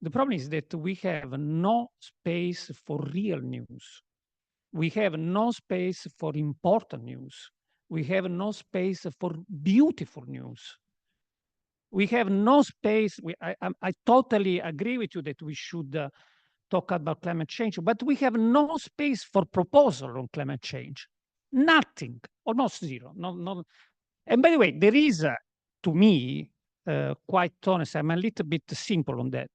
The problem is that we have no space for real news. We have no space for important news. We have no space for beautiful news. We have no space. I totally agree with you that we should talk about climate change, but we have no space for proposal on climate change. Nothing, almost zero. No. And by the way, there is, to me, quite honest, I'm a little bit simple on that,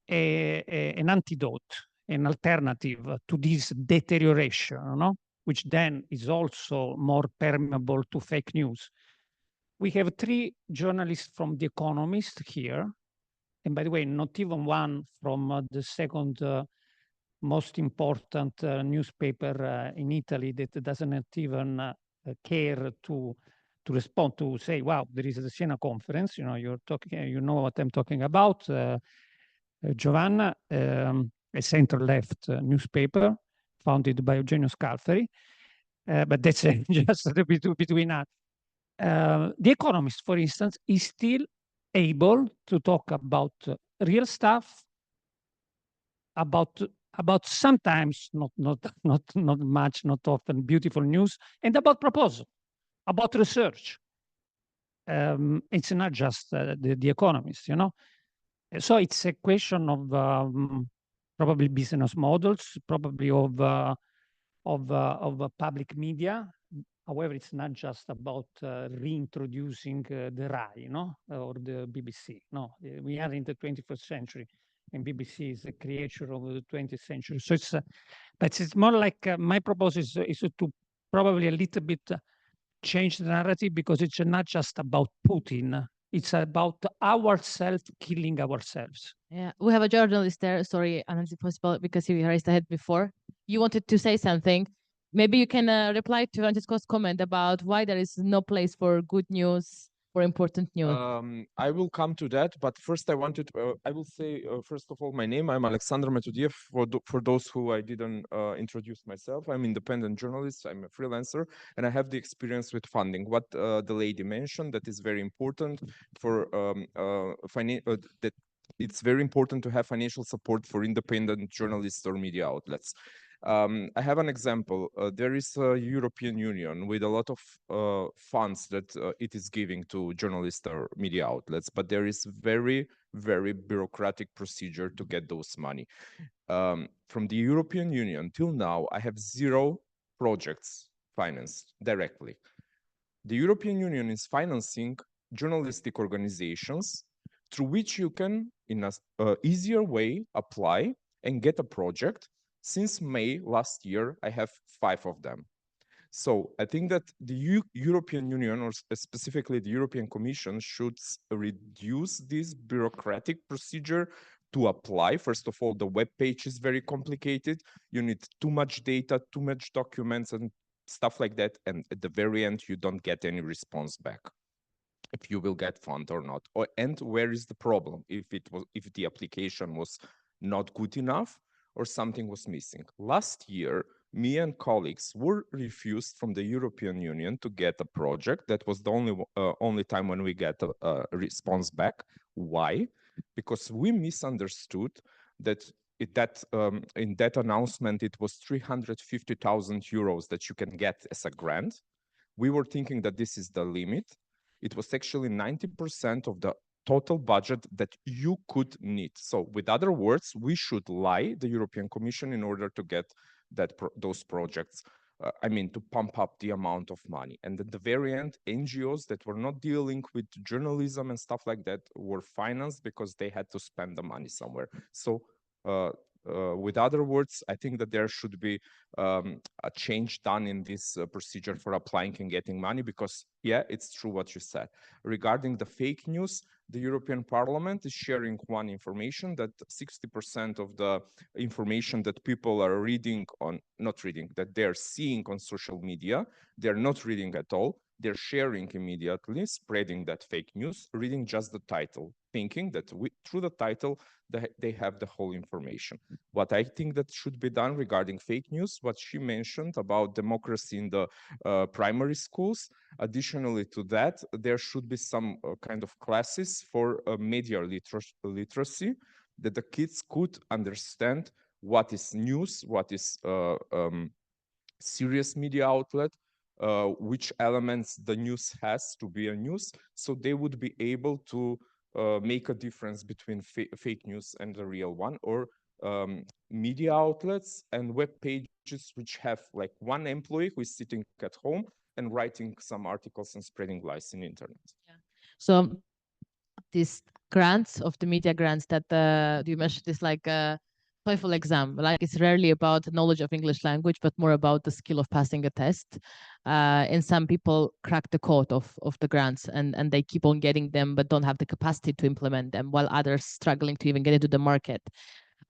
an antidote, an alternative to this deterioration, which then is also more permeable to fake news. We have 3 journalists from The Economist here. And by the way, not even one from the second most important newspaper in Italy that doesn't even care to respond, to say, wow, there is the Siena Conference. You're talking, you know what I'm talking about, Giovanna. a center-left newspaper founded by Eugenio Scalfari. But that's just between us. The Economist, for instance, is still able to talk about real stuff, about sometimes not much, not often beautiful news, and about proposal, about research. It's not just the Economist, you know. So it's a question of probably business models, probably of public media. However, it's not just about reintroducing the RAI, you know, or the BBC. No, we are in the 21st century, and BBC is a creature of the 20th century. So it's, but it's more like my proposal is to probably a little bit change the narrative, because it's not just about Putin. It's about ourselves killing ourselves. Yeah, we have a journalist there. Sorry, Anna, is it possible, because you raised the head before? You wanted to say something. Maybe you can reply to Francesco's comment about why there is no place for good news, for important news. I will come to that, but first I wanted, I will say, first of all, my name, I'm Alexander Metodiev. For those who I didn't introduce myself, I'm independent journalist, I'm a freelancer, and I have the experience with funding. What the lady mentioned, that is very important for that it's very important to have financial support for independent journalists or media outlets. I have an example. There is a European Union with a lot of funds that it is giving to journalists or media outlets, but there is very, very bureaucratic procedure to get those money. From the European Union till now, I have 0 projects financed directly. The European Union is financing journalistic organizations through which you can, in a easier way, apply and get a project. Since May last year, I have 5 of them. So I think that the European Union, or specifically the European Commission, should reduce this bureaucratic procedure to apply. First of all, the web page is very complicated. You need too much data, too much documents and stuff like that. And at the very end, you don't get any response back if you will get fund or not. And where is the problem? If the application was not good enough, or something was missing. Last year, me and colleagues were refused from the European Union to get a project. That was the only time when we get a response back. Why? Because we misunderstood that in that announcement, it was 350,000 euros that you can get as a grant. We were thinking that this is the limit. It was actually 90% of the total budget that you could need. So with other words, we should lie the European Commission in order to get those projects. I mean, to pump up the amount of money. And at the very end, NGOs that were not dealing with journalism and stuff like that were financed because they had to spend the money somewhere. So with other words, I think that there should be a change done in this procedure for applying and getting money, because yeah, it's true what you said. Regarding the fake news, the European Parliament is sharing one information that 60% of the information that people are reading on, not reading, that they're seeing on social media, they're not reading at all. They're sharing immediately, spreading that fake news, reading just the title, thinking that through the title, they have the whole information. What I think that should be done regarding fake news, what she mentioned about democracy in the primary schools, additionally to that, there should be some kind of classes for media literacy, that the kids could understand what is news, what is serious media outlet, which elements the news has to be a news, so they would be able to make a difference between fake news and the real one, or media outlets and web pages which have like one employee who is sitting at home and writing some articles and spreading lies in internet. Yeah. So these grants of the media grants that you mentioned is like a TOEFL exam. Like, it's rarely about knowledge of English language, but more about the skill of passing a test. And some people crack the code of the grants and they keep on getting them, but don't have the capacity to implement them, while others struggling to even get into the market.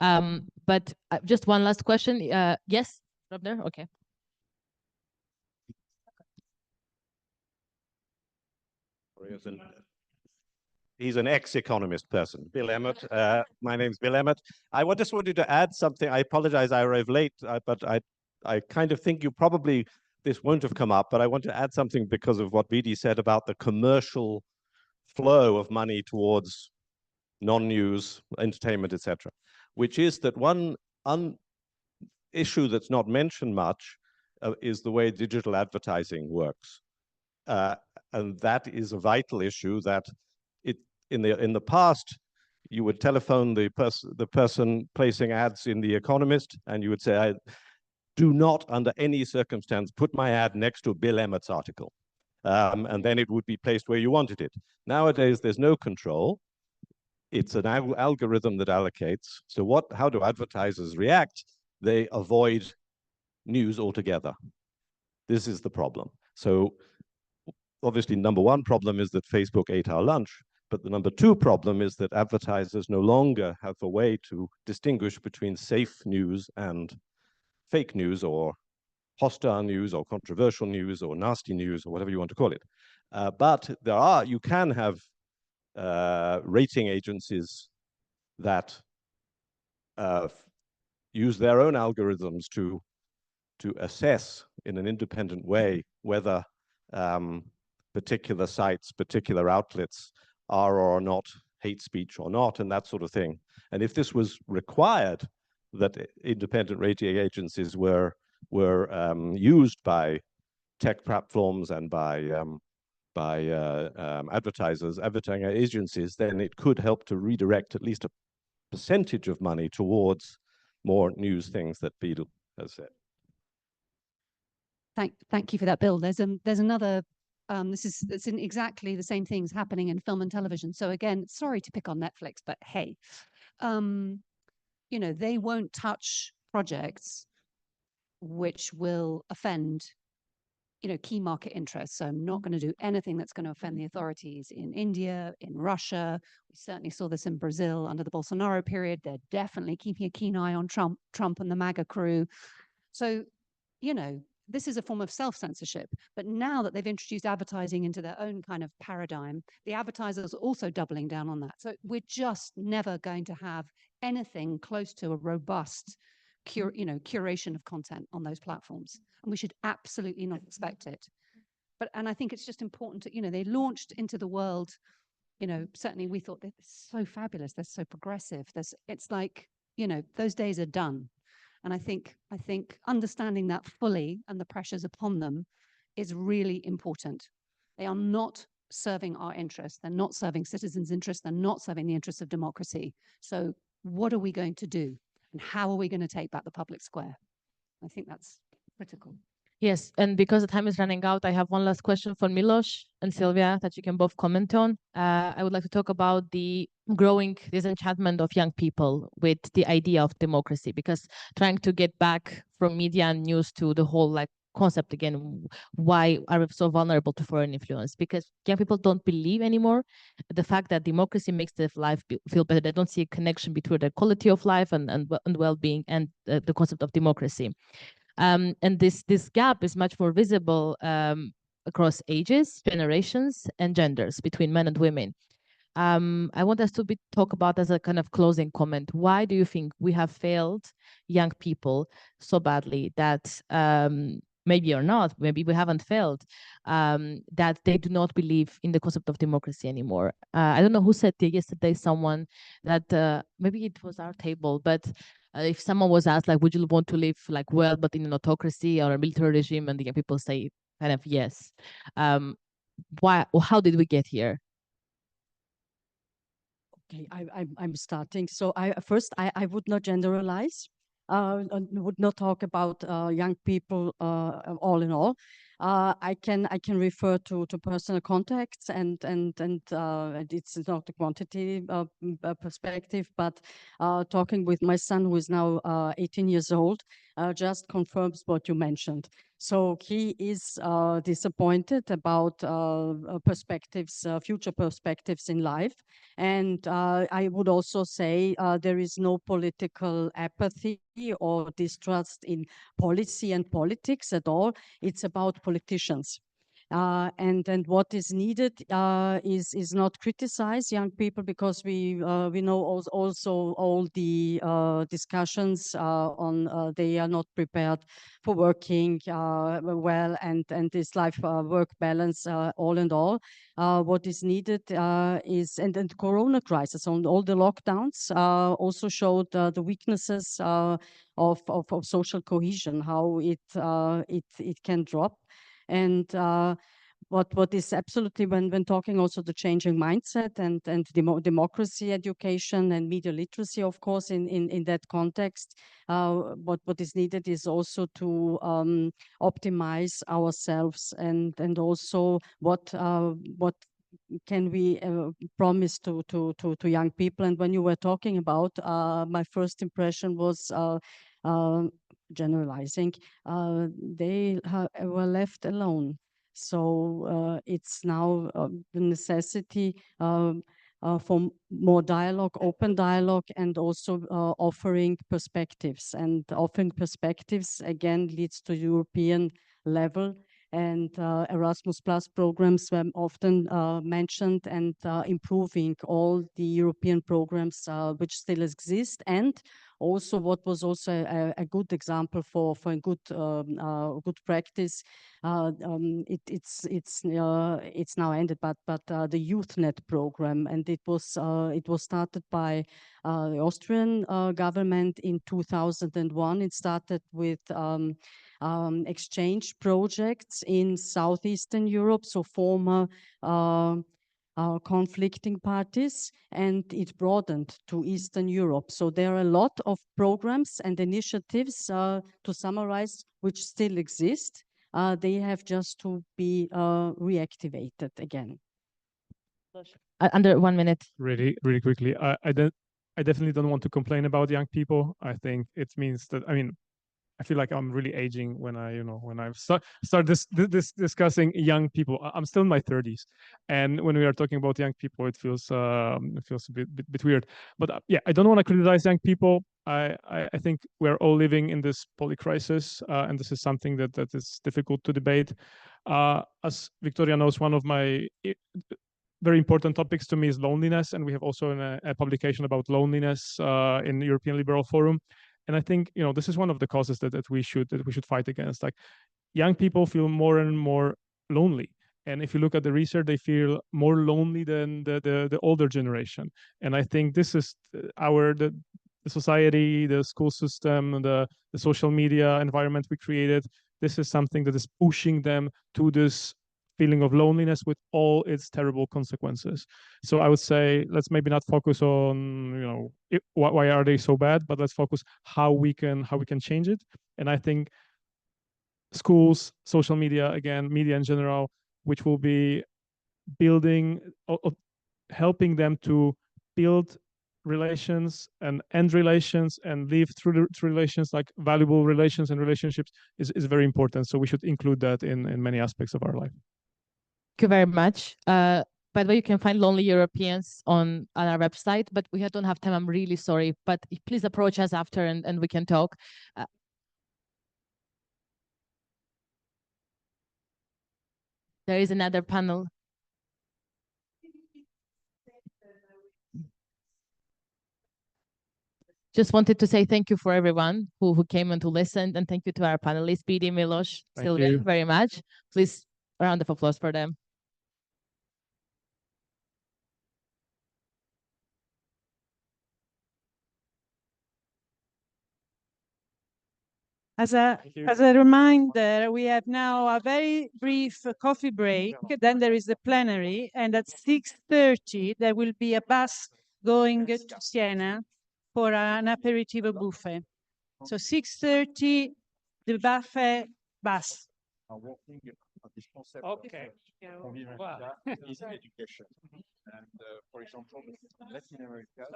But just one last question. Yes, up there. Okay. he's an ex-economist person, Bill Emmett. My name's Bill Emmett. Just wanted to add something. I apologize I arrived late, but I kind of think this won't have come up, but I want to add something because of what Vidi said about the commercial flow of money towards non-news, entertainment, etc., which is that one issue that's not mentioned much is the way digital advertising works. And that is a vital issue that in the past, you would telephone the person placing ads in The Economist, and you would say, I do not under any circumstance put my ad next to Bill Emmett's article. And then it would be placed where you wanted it. Nowadays, there's no control. It's an algorithm that allocates. So how do advertisers react? They avoid news altogether. This is the problem. So obviously, number one problem is that Facebook ate our lunch. But the number two problem is that advertisers no longer have a way to distinguish between safe news and fake news or hostile news or controversial news or nasty news or whatever you want to call it. But you can have rating agencies that use their own algorithms to assess in an independent way whether particular sites, particular outlets are or are not hate speech or not, and that sort of thing. And if this was required, that independent rating agencies were used by tech platforms and by advertising agencies, then it could help to redirect at least a percentage of money towards more news things that Beadle has said. Thank you for that, Bill. There's another. It's in exactly the same things happening in film and television. So again, sorry to pick on Netflix, but hey, they won't touch projects which will offend, key market interests. So I'm not going to do anything that's going to offend the authorities in India, in Russia. We certainly saw this in Brazil under the Bolsonaro period. They're definitely keeping a keen eye on Trump and the MAGA crew. So, this is a form of self-censorship. But now that they've introduced advertising into their own kind of paradigm, the advertisers are also doubling down on that. So we're just never going to have anything close to a robust curation of content on those platforms. And we should absolutely not expect it. And I think it's just important to, they launched into the world, certainly we thought they're so fabulous. They're so progressive. It's like, those days are done. And I think understanding that fully and the pressures upon them is really important. They are not serving our interests. They're not serving citizens' interests. They're not serving the interests of democracy. So what are we going to do? And how are we going to take back the public square? I think that's critical. Yes, and because the time is running out, I have one last question for Milos and Sylvia that you can both comment on. I would like to talk about the growing disenchantment of young people with the idea of democracy, because trying to get back from media and news to the whole concept again, why are we so vulnerable to foreign influence? Because young people don't believe anymore the fact that democracy makes their life feel better. They don't see a connection between the quality of life and well-being and the concept of democracy. And this gap is much more visible across ages, generations, and genders between men and women. I want us to talk about as a kind of closing comment. Why do you think we have failed young people so badly that maybe or not, maybe we haven't failed, that they do not believe in the concept of democracy anymore? I don't know who said yesterday, someone that maybe it was our table, but if someone was asked, would you want to live well, but in an autocracy or a military regime, and the young people say kind of yes. Why? Or how did we get here? Okay, I'm starting. So first I would not generalize. Would not talk about young people all in all. I can refer to personal contacts and it's not a quantity perspective, but talking with my son, who is now 18 years old, just confirms what you mentioned. So he is disappointed about perspectives, future perspectives in life. And I would also say there is no political apathy or distrust in policy and politics at all. It's about politicians. And what is needed is not criticize young people, because we know also all the discussions on they are not prepared for working well, and this life work balance all in all. What is needed is, and the Corona crisis, on all the lockdowns also showed the weaknesses of social cohesion, how it can drop. And what is absolutely, when talking also the changing mindset and democracy education and media literacy, of course, in that context, what is needed is also to optimize ourselves, and also what can we promise to young people. And when you were talking about, my first impression was generalizing, they were left alone. So it's now the necessity for more dialogue, open dialogue, and also offering perspectives. And offering perspectives, again, leads to European level. And Erasmus Plus programs were often mentioned, and improving all the European programs which still exist. And also, what was also a good example for a good practice, it's now ended, but the YouthNet program, and it was started by the Austrian government in 2001. It started with exchange projects in Southeastern Europe, so former conflicting parties, and it broadened to Eastern Europe. So there are a lot of programs and initiatives, to summarize, which still exist. They have just to be reactivated again. Under 1 minute. Really quickly, I definitely don't want to complain about young people. I think it means that, I mean, I feel like I'm really aging when I start discussing young people. I'm still in my 30s, and when we are talking about young people, it feels a bit weird. But yeah, I don't want to criticize young people. I think we're all living in this polycrisis, and this is something that is difficult to debate. As Victoria knows, one of my very important topics to me is loneliness, and we have also a publication about loneliness in the European Liberal Forum. And I think this is one of the causes that we should fight against. Like, young people feel more and more lonely, and if you look at the research, they feel more lonely than the older generation. And I think this is the society, the school system, the social media environment we created. This is something that is pushing them to this feeling of loneliness with all its terrible consequences. So I would say, let's maybe not focus on why are they so bad, but let's focus how we can change it. And I think schools, social media, again, media in general, which will be building, helping them to build relations and end relations and live through relations, like valuable relations and relationships, is very important. So we should include that in many aspects of our life. Thank you very much. By the way, you can find Lonely Europeans on our website, but we don't have time. I'm really sorry, but please approach us after, and we can talk. There is another panel. Just wanted to say thank you for everyone who came and to listen, and thank you to our panelists, Bidi, Milos, Sylvia, very much. Please, a round of applause for them. As a reminder, we have now a very brief coffee break. Then there is the plenary, and at 6:30 there will be a bus going to Siena for an aperitivo buffet. So 6:30, the buffet bus. Okay. Wow. Is education. And for example, Latin America,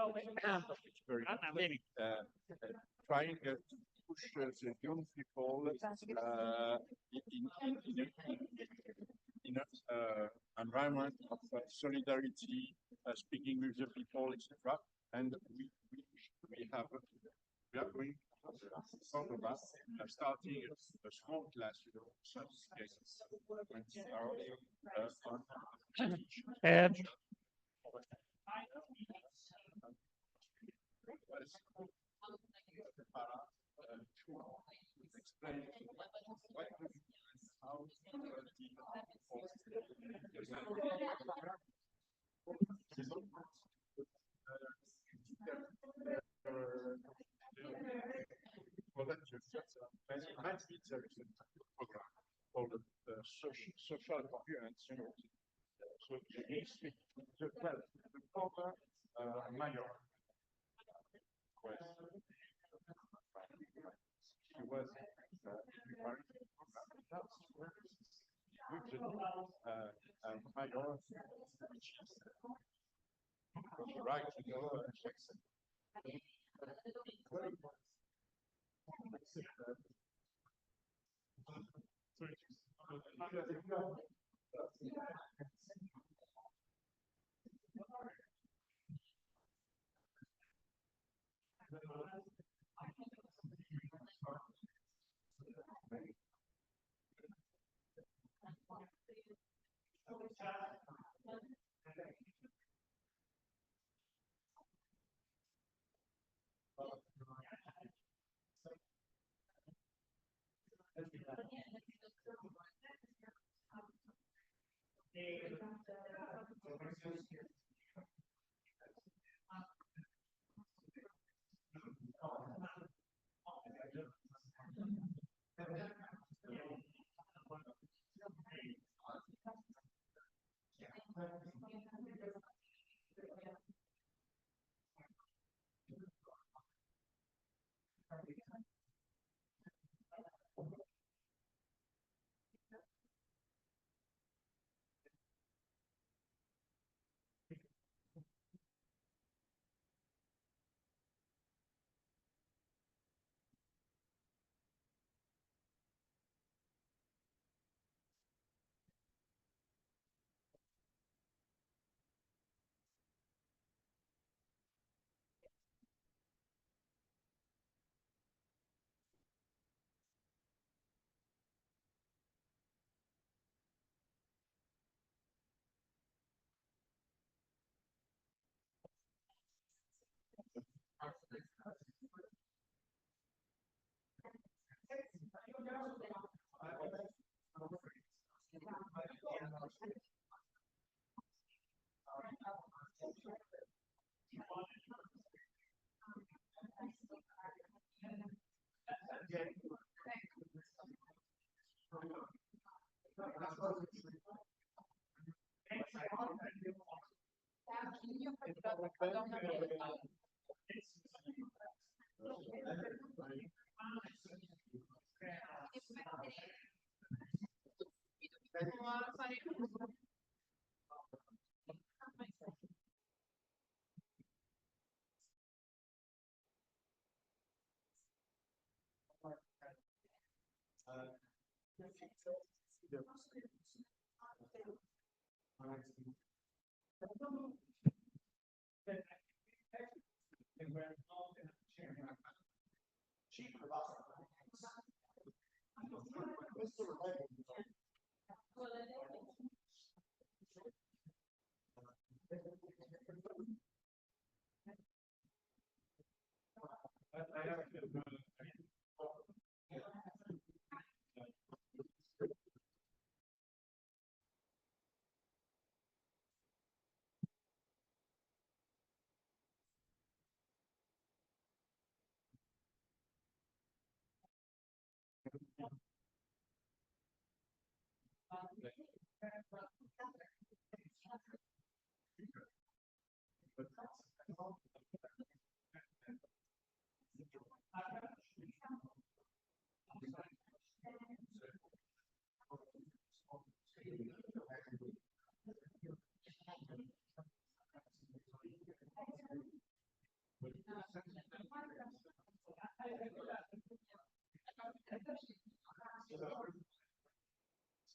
it's very trying to push the young people in an environment of solidarity, speaking with the people, etc. And we are going Some of us are starting a small class, And called social coherence. So the proper major quest. She was with the major, which is right to know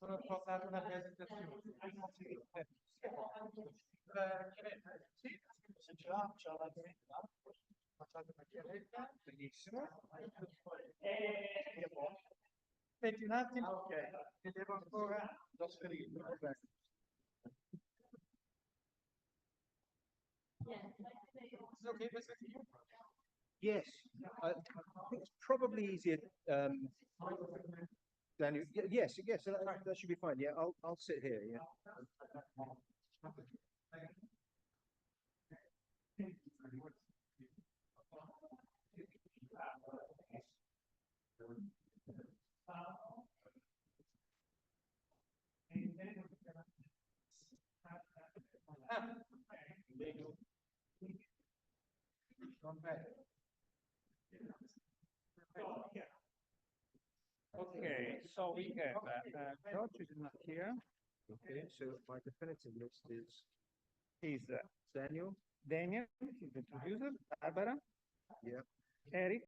Sono portato una presentazione. Sì, ce l'ha la Benissimo. Aspetti un attimo, ok. Che devo ancora trasferirlo. Vabbè. Okay, yes, I think it's probably easier. Daniel, yes, that should be fine. Yeah, I'll sit here. Yeah. Okay, so we have George is not here. Okay, so my definitive list is Is Daniel. Daniel, is the introducer, Barbara, Yeah. Eric,